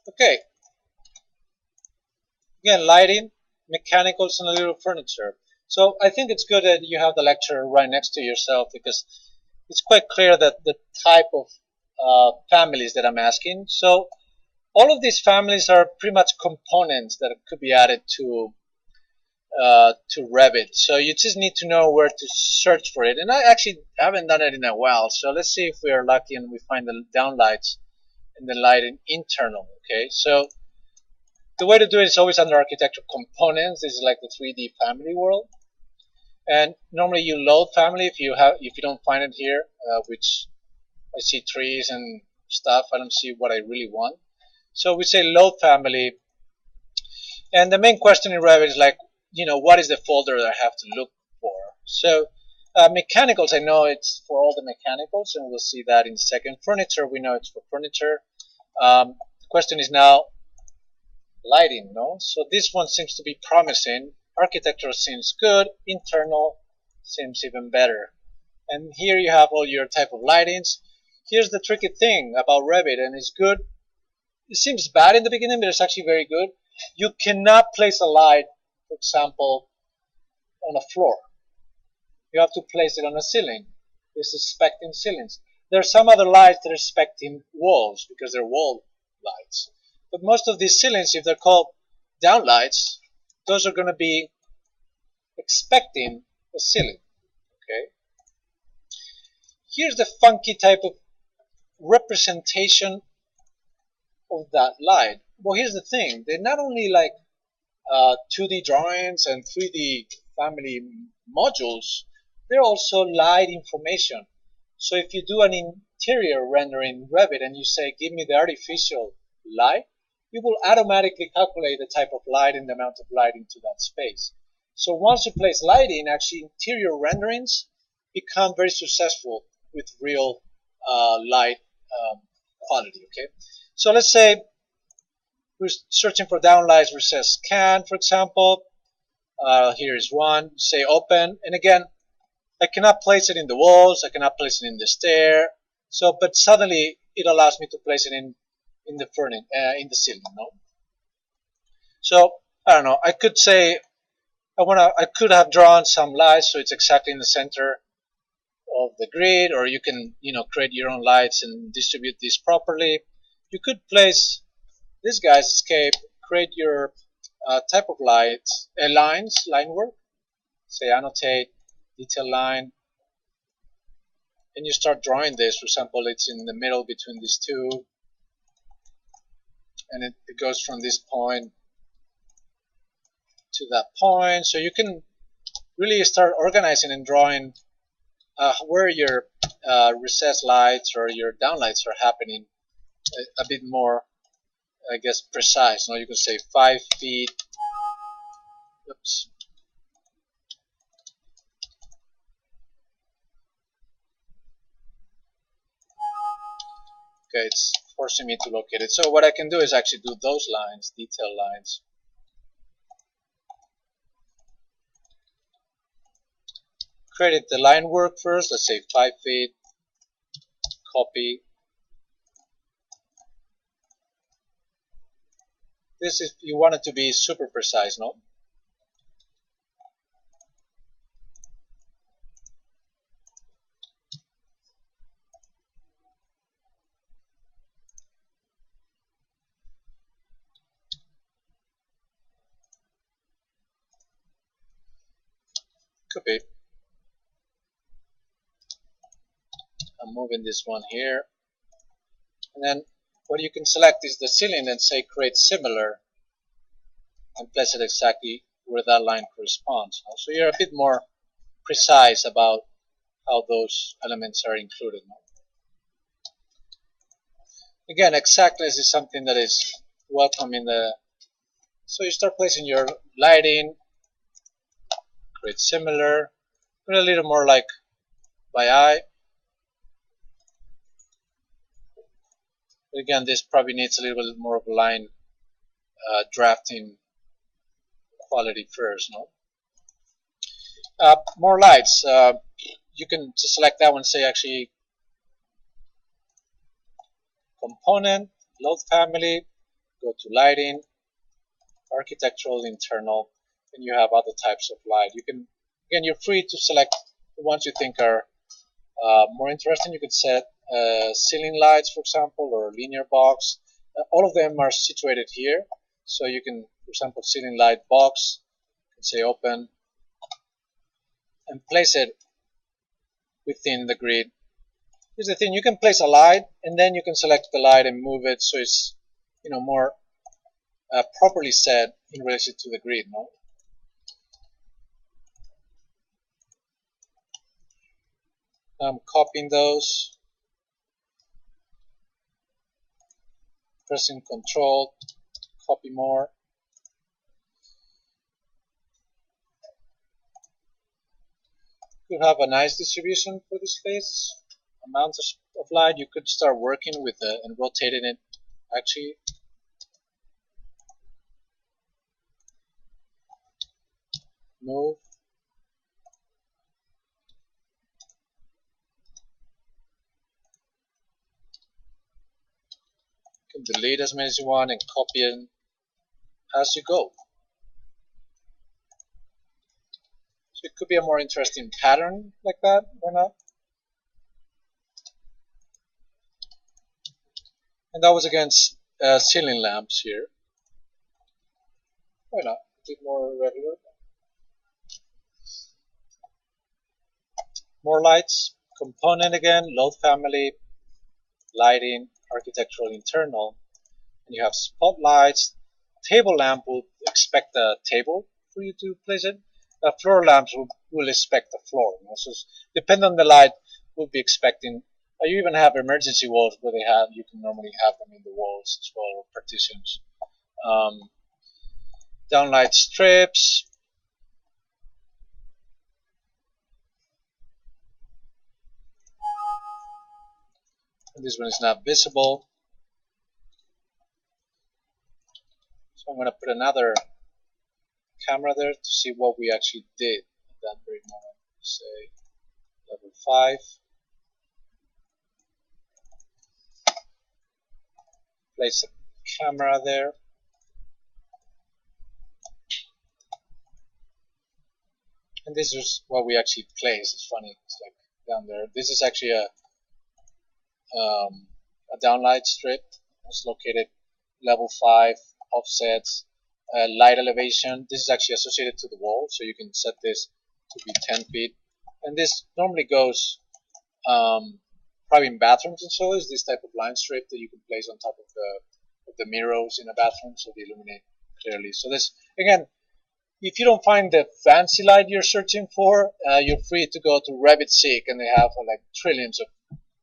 Okay, again, lighting, mechanicals, and a little furniture. So I think it's good that you have the lecture right next to yourself, because it's quite clear that the type of families that I'm asking. So all of these families are pretty much components that could be added to Revit. So you just need to know where to search for it. And I actually haven't done it in a while. So let's see if we are lucky and we find the downlights and the lighting internal. Okay, so the way to do it is always under architecture components. This is like the 3D family world. And normally you load family if you don't find it here, which I see trees and stuff. I don't see what I really want. So we say load family. And the main question in Revit is like, what is the folder that I have to look for? So mechanicals, I know it's for all the mechanicals, and we'll see that in a second. Furniture, we know it's for furniture. The question is now lighting, no? So this one seems to be promising. Architecture seems good. Internal seems even better. And here you have all your type of lightings. Here's the tricky thing about Revit, and it's good. It seems bad in the beginning, but it's actually very good. You cannot place a light, for example, on a floor. You have to place it on a ceiling. This is spec'd in ceilings. There are some other lights that are spec'd in walls because they're wall lights. But most of these ceilings, if they're called downlights, those are going to be expecting a ceiling. Okay. Here's the funky type of representation of that light. Well, here's the thing. They're not only like 2D drawings and 3D family modules, they're also light information. So if you do an interior rendering in Revit and you say, give me the artificial light, it will automatically calculate the type of light and the amount of light into that space. So once you place lighting, actually interior renderings become very successful with real light quality. Okay, so let's say we're searching for downlights. We say scan, for example. Here is one. Say open, and again, I cannot place it in the walls. I cannot place it in the stair. So, but suddenly it allows me to place it in the furnace, in the ceiling. No. So I don't know. I could say I could have drawn some lights so it's exactly in the center of the grid, or you can create your own lights and distribute these properly. You could place this guy's escape, create your type of lights, line work. Say annotate, detail line, and you start drawing this. For example, it's in the middle between these two, and it goes from this point to that point. So you can really start organizing and drawing where your recessed lights or your downlights are happening a bit more, I guess, precise. Now you can say 5 feet. Oops. Okay, it's forcing me to locate it. So what I can do is actually do those lines, detail lines. Create the line work first. Let's say 5 feet. Copy. This is, you want it to be super precise, no? Could be. I'm moving this one here. And then what you can select is the ceiling and say create similar and place it exactly where that line corresponds. So you're a bit more precise about how those elements are included. Again, exactness is something that is welcome in the... So you start placing your lighting, create similar, put a little more like by eye. But again, this probably needs a little bit more of a line drafting quality first, no? More lights. You can just select that one, say actually component, load family, Go to lighting, architectural, internal, and you have other types of light. You can, again, you're free to select the ones you think are more interesting. You could set ceiling lights, for example, or linear box. All of them are situated here. So you can, for example, ceiling light box, you can say open, and place it within the grid. Here's the thing, you can place a light, and then you can select the light and move it so it's, you know, more properly set in relation to the grid. No? I'm copying those, pressing Control, copy more. You have a nice distribution for this phase. Amount of light. You could start working with it and rotating it. Actually, move. You can delete as many as you want and copy it as you go. So it could be a more interesting pattern like that, or not? And that was against ceiling lamps here. Why not? A bit more regular. More lights. Component again, load family, lighting, architectural, internal. And you have spotlights. Table lamp will expect a table for you to place it. Floor lamps will expect the floor. You know? So depending on the light, we'll be expecting. You even have emergency walls where you can normally have them in the walls as well, or partitions. Downlight strips. And this one is not visible. So I'm going to put another camera there to see what we actually did at that very moment. Say level 5. Place a camera there. And this is what we actually placed. It's funny, it's like down there. This is actually a downlight strip. It's located level 5, offsets, light elevation. This is actually associated to the wall, so you can set this to be 10 feet. And this normally goes probably in bathrooms, and so is this type of line strip that you can place on top of the mirrors in a bathroom, so they illuminate clearly. So this, again, if you don't find the fancy light you're searching for, you're free to go to RabbitSeek, and they have like trillions of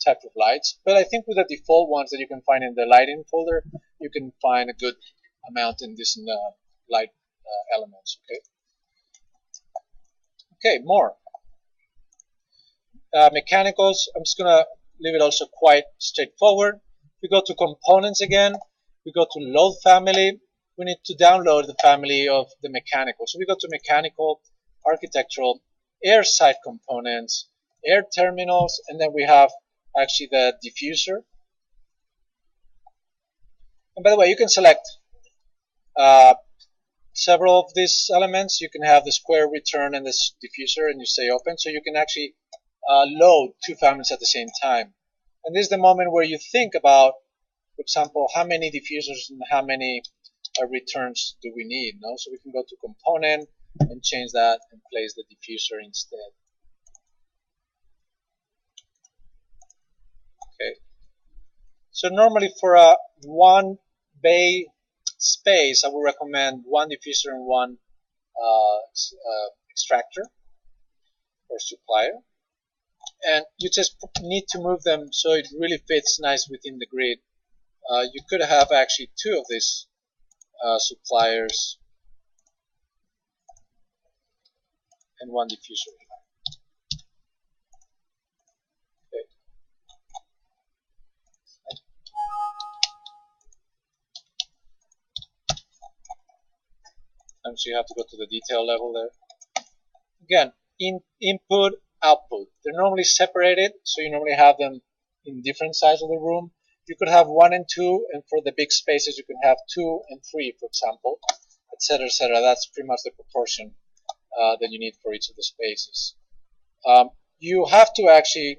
types of lights. But I think with the default ones that you can find in the lighting folder, you can find a good amount in this light elements. Okay, more. Mechanicals, I'm just going to leave it also quite straightforward. We go to components again. We go to load family. We need to download the family of the mechanical. So we go to mechanical, architectural, air side components, air terminals, and then we have actually the diffuser. And by the way, you can select several of these elements. You can have the square return and this diffuser, and you say open, so you can actually load two families at the same time. And this is the moment where you think about, for example, how many diffusers and how many returns do we need. No? So we can go to component and change that and place the diffuser instead. Okay. So normally for a one bay space, I would recommend one diffuser and one extractor or supplier. And you just need to move them so it really fits nice within the grid. You could have actually two of these suppliers and one diffuser. Okay. Sometimes you have to go to the detail level there. Again, input, output. They're normally separated, so you normally have them in different sides of the room. you could have 1 and 2, and for the big spaces you can have 2 and 3, for example, etc., etc. That's pretty much the proportion that you need for each of the spaces. You have to actually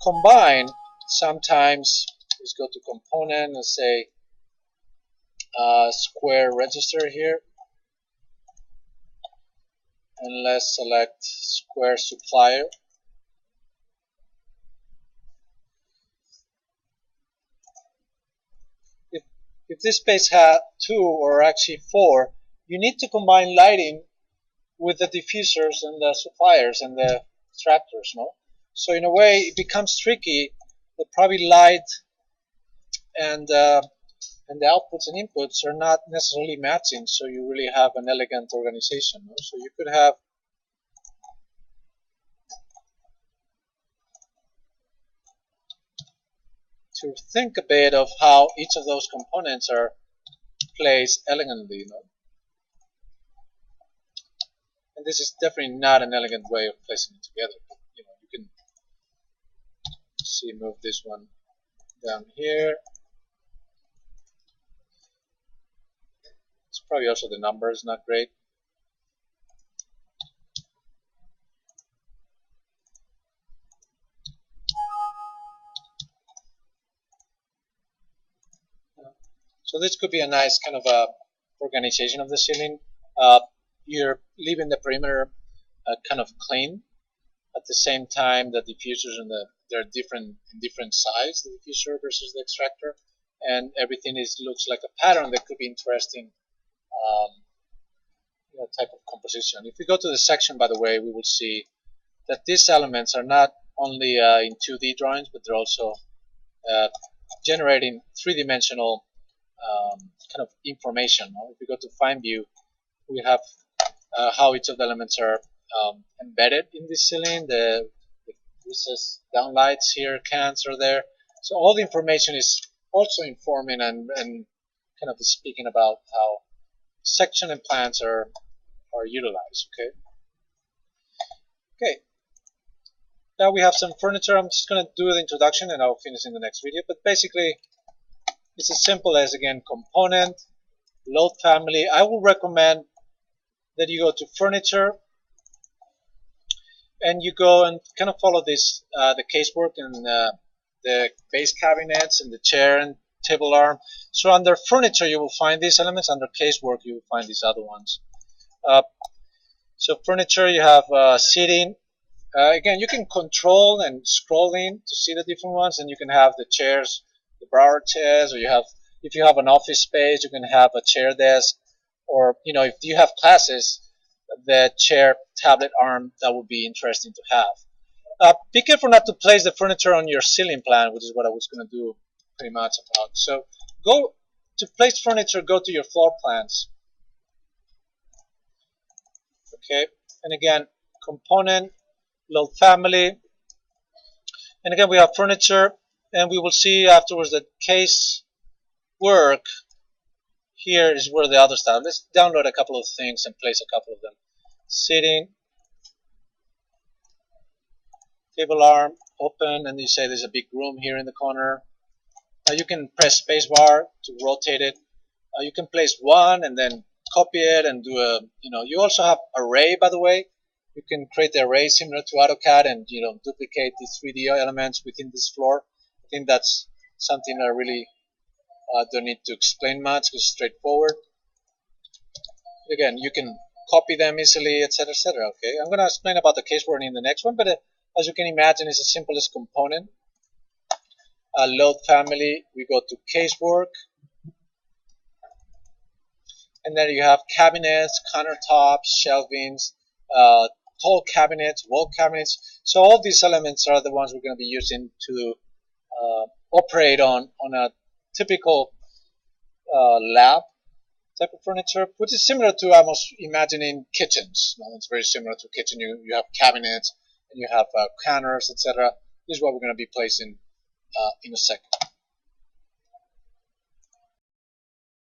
combine sometimes. Let's go to component and say square register here, and let's select square supplier. If this space had 2 or actually 4, you need to combine lighting with the diffusers and the suppliers and the extractors, no? So in a way it becomes tricky that probably light and the outputs and inputs are not necessarily matching, so you really have an elegant organization, no? So you could have to think a bit of how each of those components are placed elegantly, you know? And this is definitely not an elegant way of placing it together. You know, you can see, move this one down here. It's probably also the number is not great. So this could be a nice kind of a organization of the ceiling. You're leaving the perimeter kind of clean. At the same time, the diffusers and they're different in different size, the diffuser versus the extractor, and everything looks like a pattern that could be interesting type of composition. If we go to the section, by the way, we will see that these elements are not only in 2D drawings, but they're also generating three-dimensional kind of information. If we go to Find View, we have how each of the elements are embedded in this ceiling. This is downlights here, cans are there. So all the information is also informing and kind of speaking about how section and plans are utilized. Okay. Now we have some furniture. I'm just going to do the introduction and I'll finish in the next video. But basically, it's as simple as, again, component, load family. I will recommend that you go to furniture and you go and kind of follow this, the casework and the base cabinets and the chair and table arm. So under furniture you will find these elements. Under casework you will find these other ones. So furniture, you have seating. Again, you can control and scroll in to see the different ones, and you can have the chairs, the bar chairs, or if you have an office space, you can have a chair desk, or if you have classes, the chair tablet arm, that would be interesting to have. Be careful not to place the furniture on your ceiling plan, which is what I was going to do pretty much about. So go to place furniture, go to your floor plans. Okay, and again, component, load family, and again we have furniture, and we will see afterwards that Casework here is where the other stuff. Let's download a couple of things and place a couple of them. Sitting, table arm, open, and you say there's a big room here in the corner. You can press spacebar to rotate it. You can place one and then copy it and do a, you also have array, by the way. You can create the array similar to AutoCAD and, duplicate these 3D elements within this floor. I think that's something I really don't need to explain much, it's straightforward. Again, you can copy them easily, etc., etc. Okay, I'm going to explain about the casework in the next one, but as you can imagine, it's as simple as component. Load family, we go to casework, and then you have cabinets, countertops, shelvings, tall cabinets, wall cabinets. So all these elements are the ones we're going to be using to operate on a typical lab type of furniture, which is similar to almost imagining kitchens. It's very similar to a kitchen. You have cabinets and you have counters, etc. This is what we're going to be placing in a second.